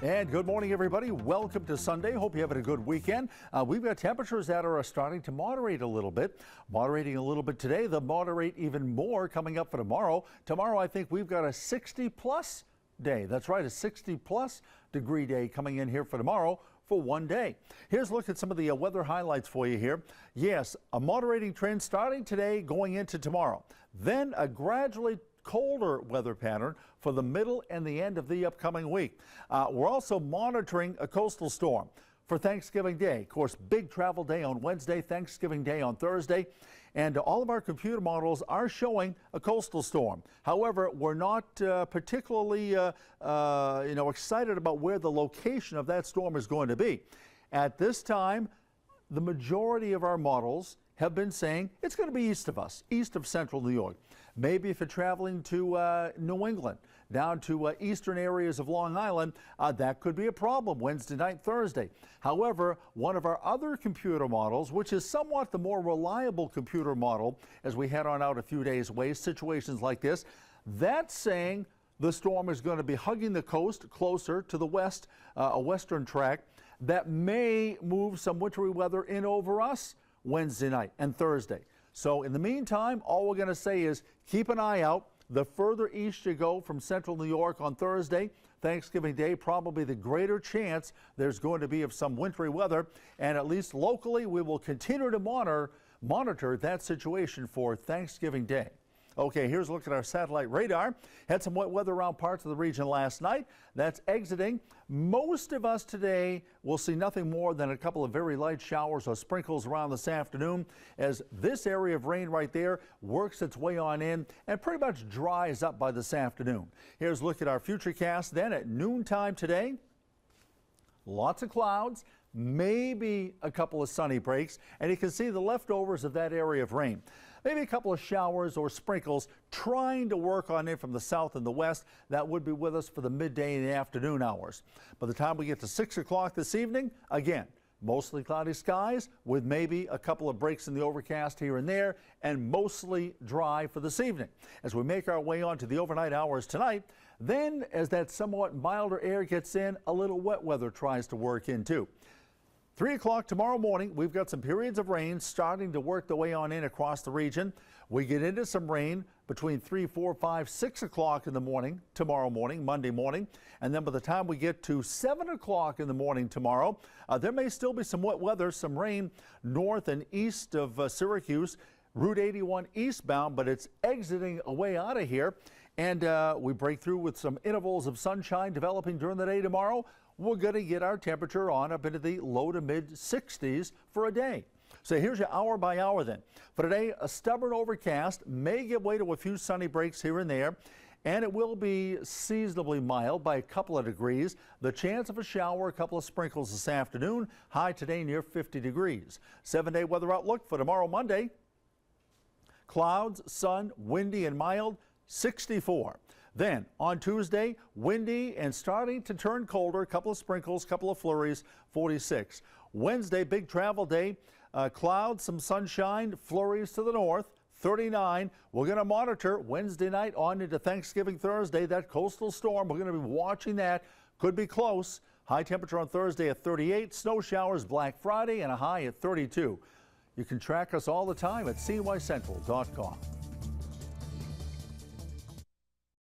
And good morning, everybody. Welcome to Sunday. Hope you're having a good weekend. We've got temperatures that are starting to moderate a little bit. Moderating a little bit today. They'll moderate even more coming up for tomorrow. Tomorrow, I think we've got a 60-plus day. That's right, a 60-plus degree day coming in here for tomorrow for one day. Here's a look at some of the weather highlights for you here. Yes, a moderating trend starting today going into tomorrow. Then a gradually colder weather pattern for the middle and the end of the upcoming week. We're also monitoring a coastal storm for Thanksgiving Day. Of course, big travel day on Wednesday, Thanksgiving Day on Thursday, and all of our computer models are showing a coastal storm. However, we're not particularly excited about where the location of that storm is going to be. At this time, the majority of our models have been saying it's going to be east of us, east of central New York. Maybe if you're traveling to New England, down to eastern areas of Long Island, that could be a problem Wednesday night, Thursday. However, one of our other computer models, which is somewhat the more reliable computer model as we head on out a few days away, situations like this, that's saying the storm is going to be hugging the coast closer to the west, a western track that may move some wintry weather in over us Wednesday night and Thursday. So in the meantime, all we're going to say is keep an eye out. The further east you go from central New York on Thursday, Thanksgiving Day, probably the greater chance there's going to be of some wintry weather. And at least locally, we will continue to monitor that situation for Thanksgiving Day. Okay, here's a look at our satellite radar. Had some wet weather around parts of the region last night. That's exiting. Most of us today will see nothing more than a couple of very light showers or sprinkles around this afternoon as this area of rain right there works its way on in and pretty much dries up by this afternoon. Here's a look at our futurecast then at noontime today. Lots of clouds, maybe a couple of sunny breaks, and you can see the leftovers of that area of rain. Maybe a couple of showers or sprinkles trying to work on in from the south and the west. That would be with us for the midday and the afternoon hours. By the time we get to 6 o'clock this evening, again, mostly cloudy skies with maybe a couple of breaks in the overcast here and there, and mostly dry for this evening. As we make our way on to the overnight hours tonight, then as that somewhat milder air gets in, a little wet weather tries to work in too. 3 o'clock tomorrow morning, we've got some periods of rain starting to work their way on in across the region. We get into some rain between 3, 4, 5, 6 o'clock in the morning, tomorrow morning, Monday morning. And then by the time we get to 7 o'clock in the morning tomorrow, there may still be some wet weather, some rain north and east of Syracuse, Route 81 eastbound, but it's exiting away out of here. And we break through with some intervals of sunshine developing during the day tomorrow. We're going to get our temperature on up into the low to mid 60s for a day. So here's your hour by hour then. For today, a stubborn overcast may give way to a few sunny breaks here and there, and it will be seasonably mild by a couple of degrees. The chance of a shower, a couple of sprinkles this afternoon. High today near 50 degrees. 7-day weather outlook for tomorrow, Monday. Clouds, sun, windy and mild, 64. Then on Tuesday, windy and starting to turn colder, a couple of sprinkles, couple of flurries, 46. Wednesday, big travel day, clouds, some sunshine, flurries to the north, 39. We're going to monitor Wednesday night on into Thanksgiving Thursday, that coastal storm. We're going to be watching that. Could be close. High temperature on Thursday at 38. Snow showers Black Friday and a high at 32. You can track us all the time at CNYCentral.com.